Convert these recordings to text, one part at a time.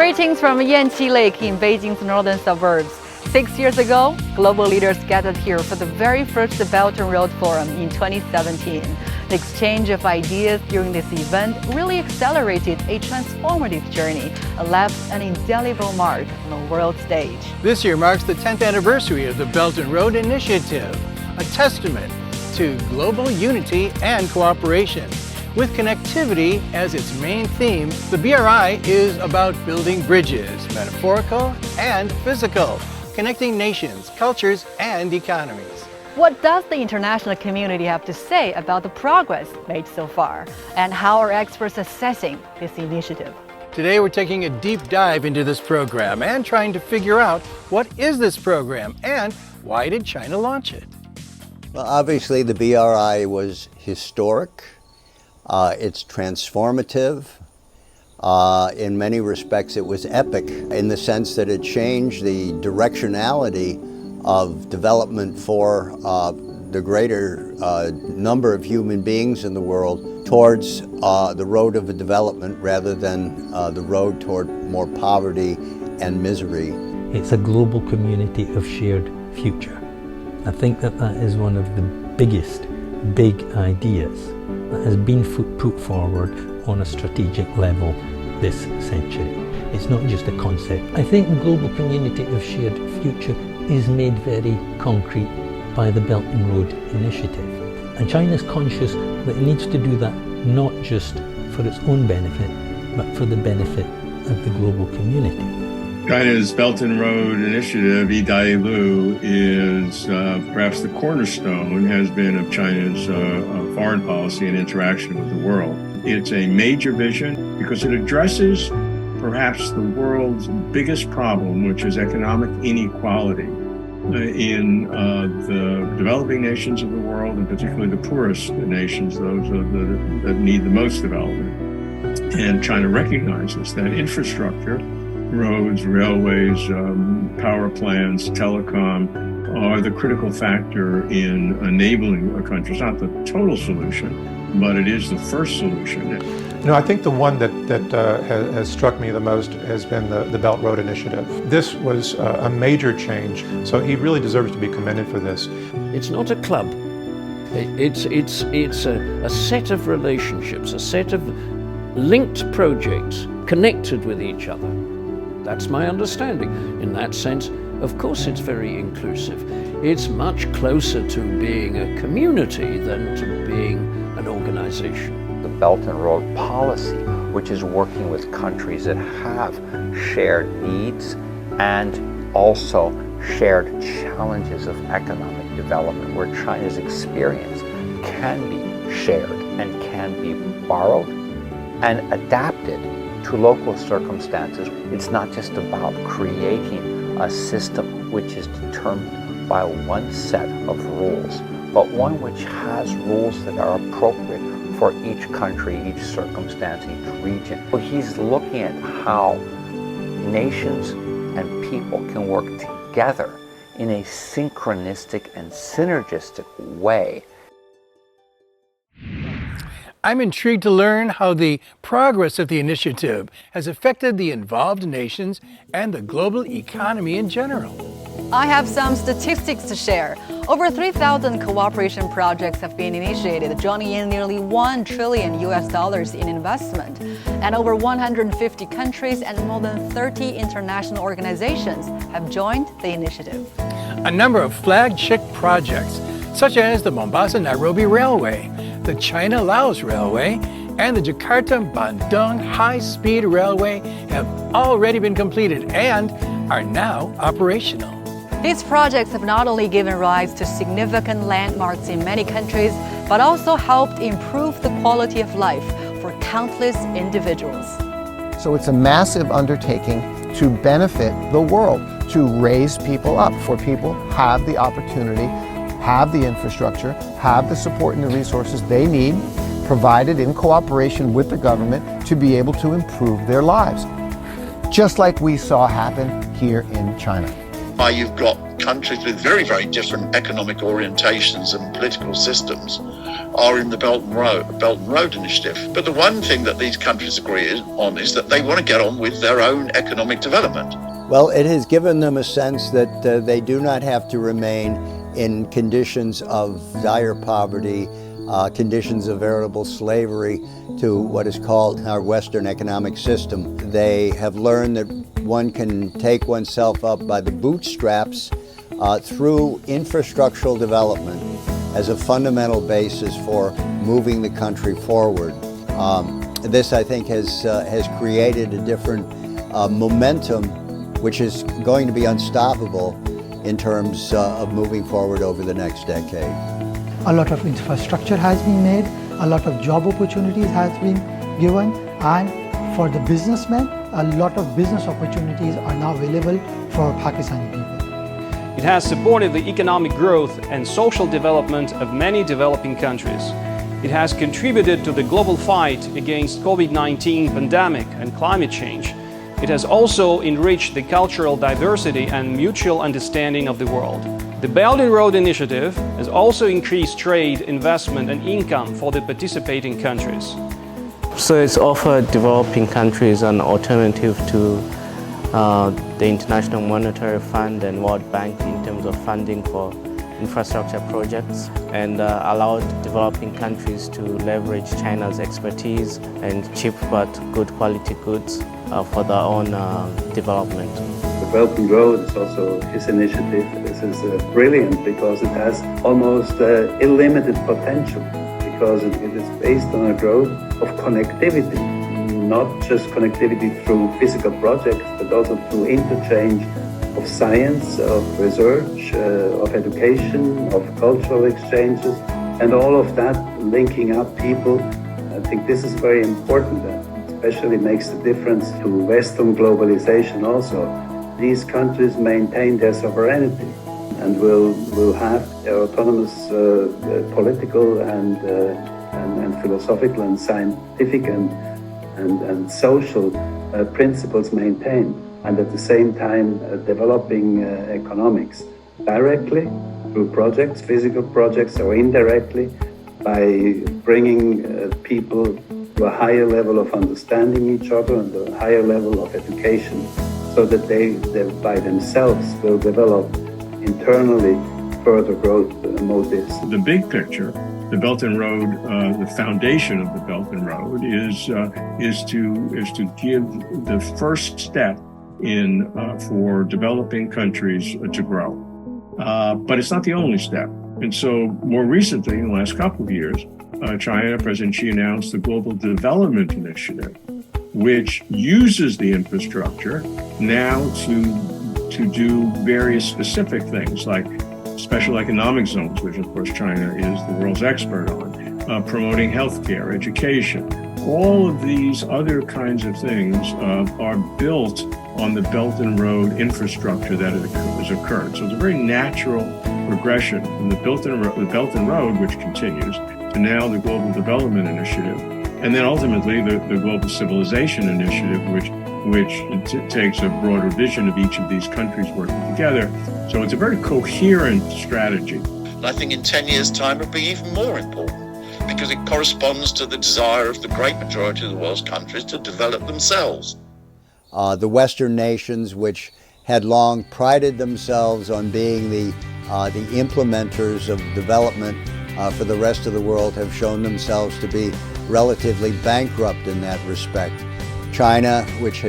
Greetings from Yanqi Lake in Beijing's northern suburbs. 6 years ago, global leaders gathered here for the very first Belt and Road Forum in 2017. The exchange of ideas during this event really accelerated a transformative journey and left an indelible mark on the world stage. This year marks the 10th anniversary of the Belt and Road Initiative, a testament to global unity and cooperation. With connectivity as its main theme, the BRI is about building bridges, metaphorical and physical, connecting nations, cultures, and economies. What does the international community have to say about the progress made so far? And how are experts assessing this initiative? Today we're taking a deep dive into this program and trying to figure out what is this program and why did China launch it? Well, obviously the BRI was historic. It's transformative. In many respects, it was epic in the sense that it changed the directionality of development for the greater number of human beings in the world towards the road of development rather than the road toward more poverty and misery. It's a global community of shared future. I think that is one of the biggest big ideas that has been put forward on a strategic level this century. It's not just a concept. I think the global community of shared future is made very concrete by the Belt and Road Initiative. And China is conscious that it needs to do that not just for its own benefit, but for the benefit of the global community. China's Belt and Road Initiative, Lu, is perhaps the cornerstone, has been, of China's foreign policy and interaction with the world. It's a major vision because it addresses perhaps the world's biggest problem, which is economic inequality in the developing nations of the world, and particularly the poorest nations, those that need the most development. And China recognizes that infrastructure, roads, railways, power plants, telecom, are the critical factor in enabling a country. It's not the total solution, but it is the first solution. You know, I think the one that has struck me the most has been the Belt Road Initiative. This was a major change, so he really deserves to be commended for this. It's not a club. It's a set of relationships, a set of linked projects connected with each other. That's my understanding. In that sense, of course, it's very inclusive. It's much closer to being a community than to being an organization. The Belt and Road policy, which is working with countries that have shared needs and also shared challenges of economic development, where China's experience can be shared and can be borrowed and adapted to local circumstances. It's not just about creating a system which is determined by one set of rules, but one which has rules that are appropriate for each country, each circumstance, each region. So he's looking at how nations and people can work together in a synchronistic and synergistic way. I'm intrigued to learn how the progress of the initiative has affected the involved nations and the global economy in general. I have some statistics to share. Over 3,000 cooperation projects have been initiated, joining in nearly $1 trillion in investment. And over 150 countries and more than 30 international organizations have joined the initiative. A number of flagship projects, such as the Mombasa-Nairobi Railway, the China-Laos Railway, and the Jakarta-Bandung High-Speed Railway have already been completed and are now operational. These projects have not only given rise to significant landmarks in many countries, but also helped improve the quality of life for countless individuals. So it's a massive undertaking to benefit the world, to raise people up, for people have the opportunity, have the infrastructure, have the support and the resources they need, provided in cooperation with the government, to be able to improve their lives. Just like we saw happen here in China. You've got countries with very, very different economic orientations and political systems are in the Belt and Road Initiative. But the one thing that these countries agree on is that they want to get on with their own economic development. Well, it has given them a sense that they do not have to remain in conditions of dire poverty, conditions of veritable slavery to what is called our Western economic system. They have learned that one can take oneself up by the bootstraps through infrastructural development as a fundamental basis for moving the country forward. This, I think, has created a different momentum which is going to be unstoppable in terms of moving forward over the next decade. A lot of infrastructure has been made, a lot of job opportunities has been given, and for the businessmen, a lot of business opportunities are now available for Pakistani people. It has supported the economic growth and social development of many developing countries. It has contributed to the global fight against COVID-19 pandemic and climate change. It has also enriched the cultural diversity and mutual understanding of the world. The Belt and Road Initiative has also increased trade, investment and income for the participating countries. So it's offered developing countries an alternative to the International Monetary Fund and World Bank in terms of funding for infrastructure projects, and allowed developing countries to leverage China's expertise and cheap but good quality goods for their own development. The Belt and Road is also his initiative. This is brilliant because it has almost unlimited potential, because it is based on a growth of connectivity, not just connectivity through physical projects, but also through interchange of science, of research, of education, of cultural exchanges, and all of that linking up people. I think this is very important, especially makes the difference to Western globalization also. These countries maintain their sovereignty and will have their autonomous political and philosophical and scientific and social principles maintained, and at the same time developing economics directly through projects, physical projects, or indirectly by bringing people to a higher level of understanding each other and a higher level of education, so that they by themselves will develop internally further growth motives. The big picture, the Belt and Road, the foundation of the Belt and Road is to give the first step in for developing countries to grow. But it's not the only step. And so more recently, in the last couple of years, China, President Xi announced the Global Development Initiative, which uses the infrastructure now to do various specific things like special economic zones, which of course China is the world's expert on, promoting healthcare, education. All of these other kinds of things are built on the Belt and Road infrastructure that has occurred. So it's a very natural progression from the Belt and Road, which continues, to now the Global Development Initiative, and then ultimately the Global Civilization Initiative, which takes a broader vision of each of these countries working together. So it's a very coherent strategy. And I think in 10 years' time it'll be even more important, because it corresponds to the desire of the great majority of the world's countries to develop themselves. The Western nations, which had long prided themselves on being the implementers of development for the rest of the world, have shown themselves to be relatively bankrupt in that respect. China, which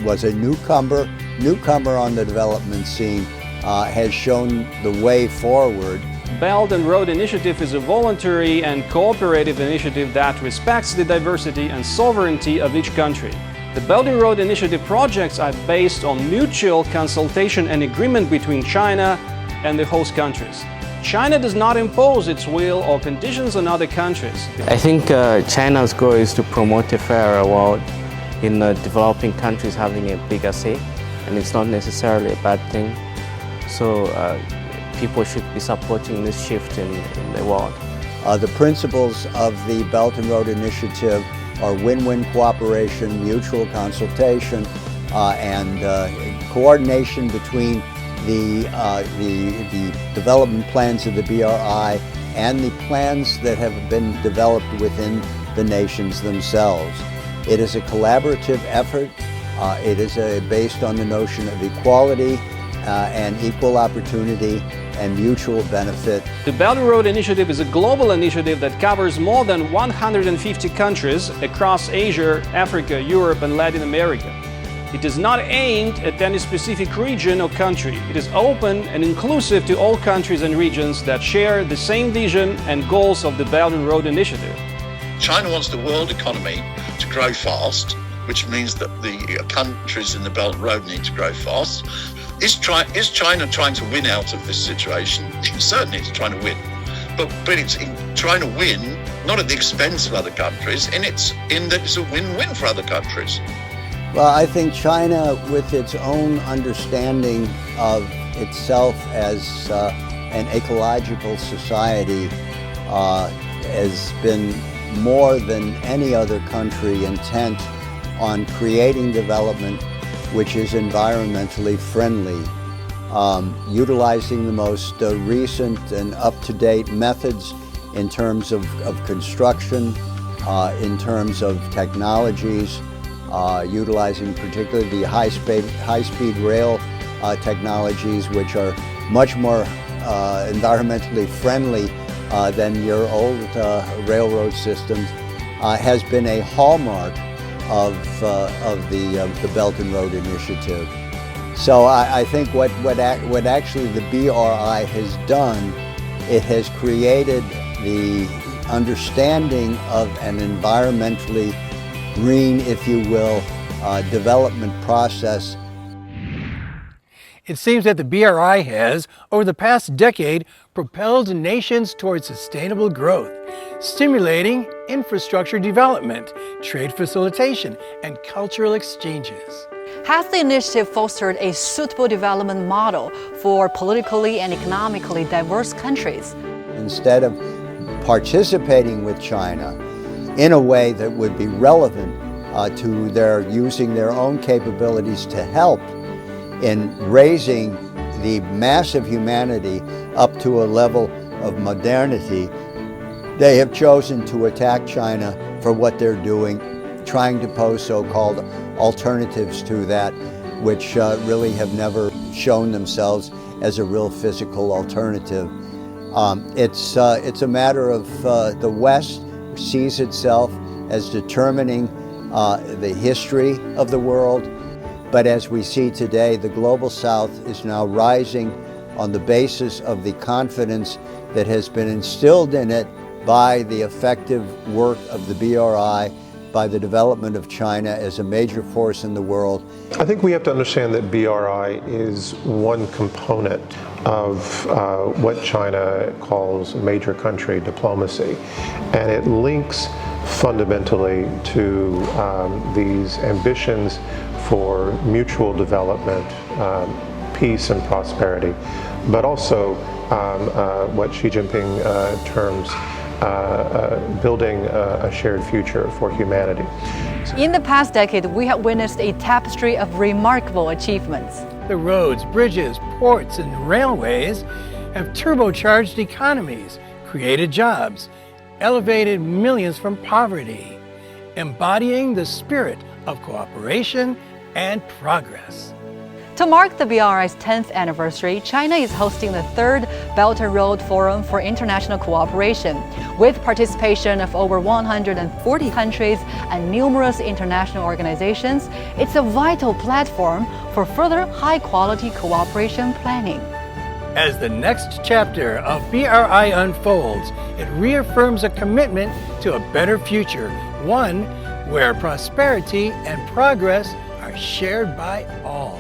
was a newcomer on the development scene, has shown the way forward. Belt and Road Initiative is a voluntary and cooperative initiative that respects the diversity and sovereignty of each country. The Belt and Road Initiative projects are based on mutual consultation and agreement between China and the host countries. China does not impose its will or conditions on other countries. I think China's goal is to promote a fairer world in developing countries having a bigger say, and it's not necessarily a bad thing. So people should be supporting this shift in the world. The principles of the Belt and Road Initiative are win-win cooperation, mutual consultation, and coordination between the development plans of the BRI and the plans that have been developed within the nations themselves. It is a collaborative effort. It is based on the notion of equality and equal opportunity and mutual benefit. The Belt and Road Initiative is a global initiative that covers more than 150 countries across Asia, Africa, Europe, and Latin America. It is not aimed at any specific region or country. It is open and inclusive to all countries and regions that share the same vision and goals of the Belt and Road Initiative. China wants the world economy to grow fast, which means that the countries in the Belt and Road need to grow fast. Is China trying to win out of this situation? Certainly it's trying to win. But it's trying to win not at the expense of other countries, in that it's a win-win for other countries. Well, I think China, with its own understanding of itself as an ecological society, has been more than any other country intent on creating development which is environmentally friendly, utilizing the most recent and up-to-date methods in terms of construction, in terms of technologies, utilizing particularly the high-speed rail technologies, which are much more environmentally friendly than your old railroad systems, has been a hallmark of the Belt and Road Initiative. So I think what actually the BRI has done, it has created the understanding of an environmentally green, if you will, development process. It seems that the BRI has, over the past decade, propelled nations towards sustainable growth, stimulating infrastructure development, trade facilitation, and cultural exchanges. Has the initiative fostered a suitable development model for politically and economically diverse countries? Instead of participating with China in a way that would be relevant to their using their own capabilities to help in raising the mass of humanity up to a level of modernity, they have chosen to attack China for what they're doing, trying to pose so-called alternatives to that, which really have never shown themselves as a real physical alternative. It's a matter of the West sees itself as determining the history of the world. But as we see today, the Global South is now rising on the basis of the confidence that has been instilled in it by the effective work of the BRI, by the development of China as a major force in the world. I think we have to understand that BRI is one component of what China calls major country diplomacy, and it links fundamentally to these ambitions for mutual development, peace and prosperity, but also what Xi Jinping terms building a shared future for humanity. In the past decade, we have witnessed a tapestry of remarkable achievements. The roads, bridges, ports, and railways have turbocharged economies, created jobs, elevated millions from poverty, embodying the spirit of cooperation and progress. To mark the BRI's 10th anniversary, China is hosting the 3rd Belt and Road Forum for International Cooperation, with participation of over 140 countries and numerous international organizations. It's a vital platform for further high-quality cooperation planning. As the next chapter of BRI unfolds, it reaffirms a commitment to a better future, one where prosperity and progress are shared by all.